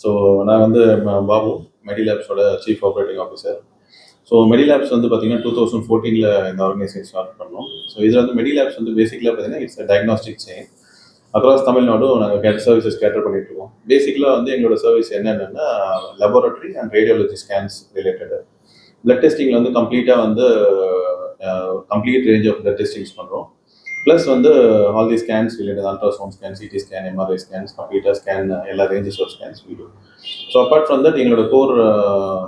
So நான் வந்து பாபு, மெடிலேப்ஸோட chief operating officer. So Medilabs வந்து பார்த்தீங்கன்னா 2014 இந்த ஆர்கனைசேஷன் ஸ்டார்ட் பண்ணோம். ஸோ இதில் வந்து மெடிலேப்ஸ் வந்து பேசிக்கலாக பார்த்தீங்கன்னா இட்ஸ் டயக்னாஸ்டிக் செயின். அக்ராஸ் தமிழ்நாடும் நாங்கள் சர்வீசஸ் கேட்டர் பண்ணிட்டு இருக்கோம். பேசிக்கலாக வந்து எங்களோட சர்வீஸ் என்னென்னா laboratory and radiology scans related. Blood டெஸ்டிங்கில் வந்து கம்ப்ளீட்டாக வந்து complete range of blood testings பண்ணுறோம். ப்ளஸ் வந்து all the scans related ultrasound scan, CT scan, MRI scans, கம்ப்ளீட்டாக ஸ்கேன் எல்லா ranges of scans video. So apart from that எங்களோட core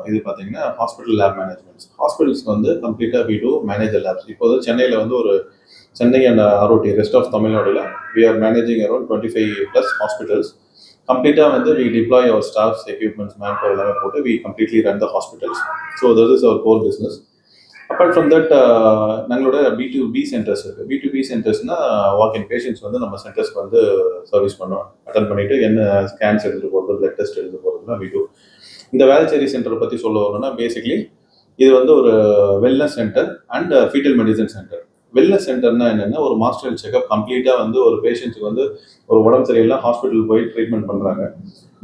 இது பார்த்தீங்கன்னா ஹாஸ்பிட்டல் லேப் மேனேஜ்மெண்ட்ஸ். ஹாஸ்பிட்டல்ஸ்க்கு வந்து கம்ப்ளீட்டாக வி டூ மேனேஜ் லேப்ஸ். இப்போது சென்னையில் வந்து ஒரு Chennai and ROD rest of தமிழ்நாடுல we are managing around 25+ hospitals. கம்ப்ளீட்டாக வந்து we deploy our staffs, equipments, man power எல்லாமே போட்டு we completely run the hospitals. So this is our core business. Apart from that நம்மளோட B2B சென்டர்ஸ் இருக்குது. B2B சென்டர்ஸ்னால் walking patients வந்து நம்ம சென்டர்ஸ்க்கு வந்து service பண்ணுவோம். அட்டன் பண்ணிவிட்டு என்ன ஸ்கேன்ஸ் எடுத்துகிட்டு போகிறது, பிளட் டெஸ்ட் எடுத்துகிட்டு போகிறதுலாம் we do. இந்த வேளச்சேரி சென்டரை பற்றி சொல்ல வரணும்னா பேசிக்லி இது வந்து ஒரு wellness centre and fetal medicine centre. Wellness சென்டர்னா என்னென்னா ஒரு மாஸ்டர் செக்அப் கம்ப்ளீட்டாக வந்து ஒரு பேஷண்ட்டுக்கு வந்து ஒரு உடம்பு சரியில்லை ஹாஸ்பிட்டல் போய் ட்ரீட்மெண்ட் பண்ணுறாங்க.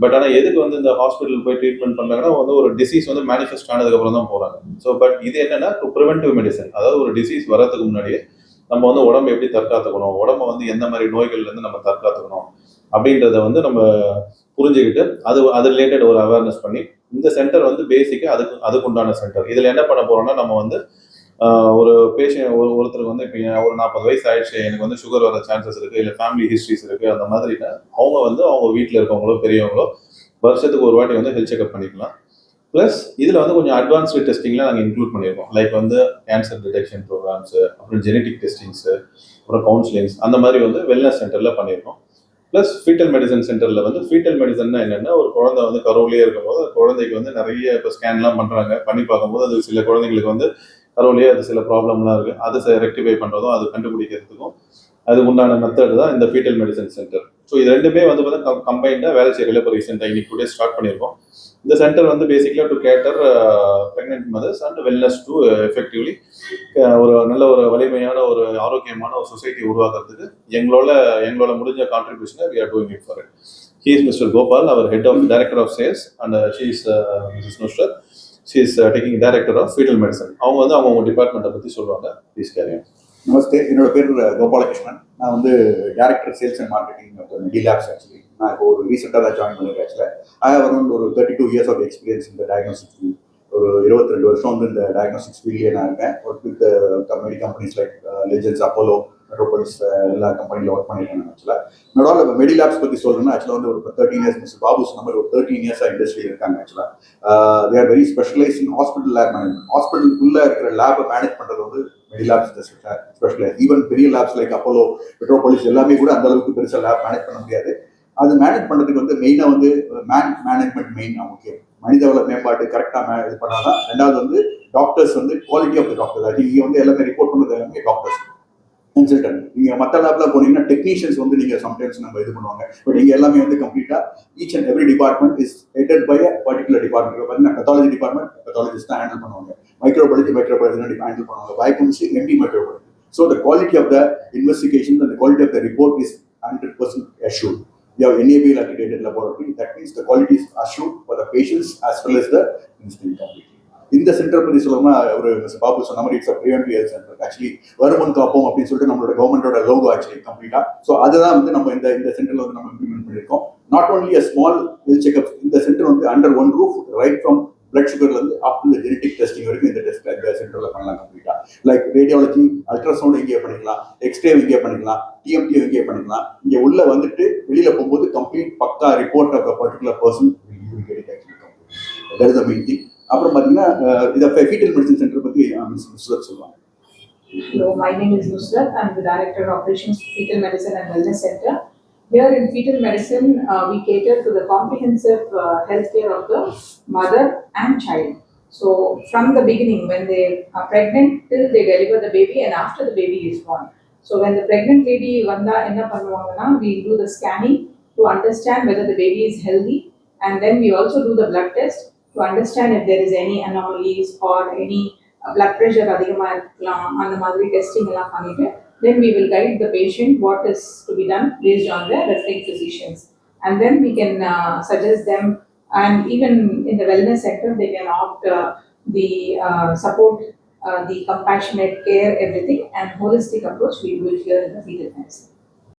பட் ஆனால் எதுக்கு வந்து இந்த ஹாஸ்பிட்டல் போய் ட்ரீட்மெண்ட் பண்ணுறாங்கன்னா வந்து ஒரு டிசீஸ் வந்து மேனிஃபெஸ்ட் ஆனதுக்கப்புறம் தான் போகிறாங்க. ஸோ பட் இது என்னென்னா ப்ரிவென்டிவ் மெடிசன், அதாவது ஒரு டிசீஸ் வரதுக்கு முன்னாடியே நம்ம வந்து உடம்பு எப்படி தற்காத்துக்கணும், உடம்பை வந்து எந்த மாதிரி நோய்கள்லேருந்து நம்ம தற்காத்துக்கணும் அப்படின்றத வந்து நம்ம புரிஞ்சுக்கிட்டு அது ரிலேட்டட் ஒரு அவேர்னஸ் பண்ணி இந்த சென்டர் வந்து பேசிக்காக அதுக்குண்டான சென்டர். இதில் என்ன பண்ண போகிறோம்னா நம்ம வந்து ஒரு பேஷண்ட் ஒருத்தருக்கு வந்து இப்போ ஒரு 40 வயசு ஆயிடுச்சு, எனக்கு வந்து சுகர் வர சான்சஸ் இருக்குது, இல்லை ஃபேமிலி ஹிஸ்ட்ரிஸ் இருக்குது, அந்த மாதிரினா அவங்க வந்து அவங்க வீட்டில் இருக்கவங்களோ பெரியவங்களோ வருஷத்துக்கு ஒரு வாட்டி வந்து ஹெல்த் செக்அப் பண்ணிக்கலாம். ப்ளஸ் இதில் வந்து கொஞ்சம் அட்வான்ஸ்டு டெஸ்டிங்லாம் நாங்கள் இன்க்ளூட் பண்ணியிருக்கோம். லைக் வந்து கேன்சர் டிடெக்ஷன் ப்ரோக்ராம்ஸு, அப்புறம் ஜெனட்டிக் டெஸ்டிங்ஸு, அப்புறம் கவுன்சிலிங்ஸ், அந்த மாதிரி வந்து வெல்னஸ் சென்டரில் பண்ணியிருக்கோம். ப்ளஸ் ஃபீட்டல் மெடிசன் சென்டரில் வந்து ஃபீட்டல் மெடிசன்னா என்னென்னா ஒரு குழந்தை வந்து கருவிலே இருக்கும்போது குழந்தைக்கு வந்து நிறைய இப்போ ஸ்கேன்லாம் பண்ணுறாங்க. பண்ணி பார்க்கும்போது அது சில குழந்தைங்களுக்கு வந்து கருவிலே அது சில ப்ராப்ளம்லாம் இருக்குது. அதை ரெக்டிஃபை பண்ணுறதும் அது கண்டுபிடிக்கிறதுக்கும் அது உண்டான மெத்தட் தான் இந்த ஃபீட்டல் மெடிசன் சென்டர். ஸோ இது ரெண்டுமே வந்து பார்த்தா கம்பைண்டாக வேலை செய்யல. இப்போ ரீசெண்டாக இன்னைக்கு டூ டேஸ் ஸ்டார்ட் பண்ணியிருக்கோம். இந்த சென்டர் வந்து பேசிக்கலாக to cater pregnant mothers and wellness to effectively ஒரு நல்ல ஒரு வலிமையான ஒரு ஆரோக்கியமான ஒரு சொசைட்டி உருவாக்குறதுக்கு எங்களோட முடிஞ்ச கான்ட்ரிபியூஷனை we are doing it for it. He is mister Gopal, our head of director of sales, and she is missus Nusrat, she is taking director of fetal medicine. அவங்க வந்து அவங்க டிபார்ட்மெண்ட்டை பற்றி சொல்லுவாங்க. Please carry on. நமஸ்தே, என்னோட பேர் கோபாலகிருஷ்ணன். நான் வந்து director sales and marketing Medilabs. Actually நான் இப்போ ஒரு ரீசெண்டாக தான் ஜாயின் பண்ணியிருக்கேன். ஆக்சுவலாக ஐ ஹவ் அரௌண்ட் ஒரு 32 years ஆஃப் எக்ஸ்பீரியன்ஸ் இந்த டயக்னோஸ்டிக்ஸ் ஃபீல்ட். ஒரு 22 வருஷம் வந்து இந்த டயக்னோஸ்டிக்ஸ் ஃபீல்ட்லேயே நான் இருக்கேன். Work with medi companies like Legends, Apollo, Metropolis, எல்லா கம்பெனியில் ஒர்க் பண்ணியிருக்கேன். ஆக்சுவலாக என்னோட மெடிலேப்ஸ் பற்றி சொல்கிறேன்னா ஆக்சுவலாக வந்து ஒரு 13 years மிஸ்டர் பாபு சொன்ன மாதிரி ஒரு 13 years இண்டஸ்ட்ரியில் இருக்காங்க. ஆக்சுவலாக they are very specialise in hospital lab management. ஹாஸ்பிட்டலுக்குள்ளே இருக்கிற லேபை மேனேஜ் பண்ணுறது வந்து மெடிலேப்ஸ் ஸ்பெஷலைஸ். ஈவன் பெரிய லேப்ஸ் லைக் அப்போலோ, மெட்ரோபாலிஸ் எல்லாமே கூட அந்த அளவுக்கு பெருசாக லேப் மேனேஜ் பண்ண முடியாது. அது மேனேஜ் பண்ணுறதுக்கு வந்து மெயினாக வந்து மேனேஜ்மெண்ட் மெயின் முக்கியம். மனித வள மேம்பாட்டு கரெக்டாக இது பண்ணாதான். ரெண்டாவது வந்து டாக்டர்ஸ் வந்து குவாலிட்டி ஆஃப் த டாக்டர். அது இங்கே வந்து எல்லாமே ரிப்போர்ட் பண்ணது எல்லாமே டாக்டர்ஸ், கன்சல்டன்ட். நீங்கள் மற்ற லேப்ல போனீங்கன்னா டெக்னீஷியன்ஸ் வந்து நீங்கள் சம்டைம்ஸ் நம்ம இது பண்ணுவாங்க. பட் இங்கே எல்லாமே வந்து கம்ப்ளீட்டாக each and every department is headed by a particular department. பார்த்தீங்கன்னா பெத்தாலஜி டிபார்ட்மெண்ட் பெத்தாலஜிஸ்ட் தான் ஹேண்டில் பண்ணுவாங்க. மைக்ரோபாலஜி ஹேண்டில் பண்ணுவாங்க. Biochemistry MD-Microbiology. So the quality of the investigation and the quality of the report is 100% assured. You have NABL accredited laboratory. That means the quality is assured for the patients as well as the industry completely. இந்த centre பற்றி சொல்லணும்னா ஒரு பாபு சொன்ன மாதிரி it's preventive health centre. Actually வருமுன் காப்போம் அப்படின்னு சொல்லிட்டு நம்மளோட கவர்மெண்டோட லோகோ ஆக்சுவலி கம்ப்ளீட்டா. ஸோ அதுதான் வந்து நம்ம இந்த சென்டர்ல வந்து நம்ம இம்ப்ளிமெண்ட் பண்ணியிருக்கோம். Not only a small health checkup. இந்த சென்டர் வந்து under one roof, right from blood சுகர்லேருந்து அப் டு ஜெனடிக் டெஸ்டிங் வரைக்கும் இந்த டெஸ்ட் இந்த சென்டரில் பண்ணலாம் கம்ப்ளீட்டா. லைக் ரேடியாலஜி, அல்ட்ராசவுண்ட் இங்கே பண்ணிக்கலாம், எக்ஸ்ரே இங்கே பண்ணிக்கலாம், TMT இங்கே பண்ணிக்கலாம். இங்கே உள்ள வந்துட்டு வெளியில போகும்போது கம்ப்ளீட் பக்கா report of particular person main thing. அப்புறம் பார்த்தீங்கன்னா இதை ஃபீட்டல் மெடிசன் சென்டர் பற்றி நுஸ்ரத் சொல்லுவாங்க. Hello, my name is Nusrat. I'm the Director of Operations Fetal Medicine and Wellness Center. Here in fetal medicine, we cater to the comprehensive healthcare of the mother and child. So from the beginning, when they are pregnant till they deliver the baby and after the baby is born. So when the pregnant lady vanda enna pannuvaanga, we do the scanning to understand whether the baby is healthy, and then we also do the blood test to understand if there is any anomalies or any blood pressure அதிகமா இருக்கலாம். அந்த மாதிரி testing எல்லாம் பண்ணிட்டு then we will guide the patient what is to be done based on the referring physicians, and then we can suggest them And even in the wellness center, they can opt the support, the compassionate care, everything, and holistic approach we do it here in the fetal medicine.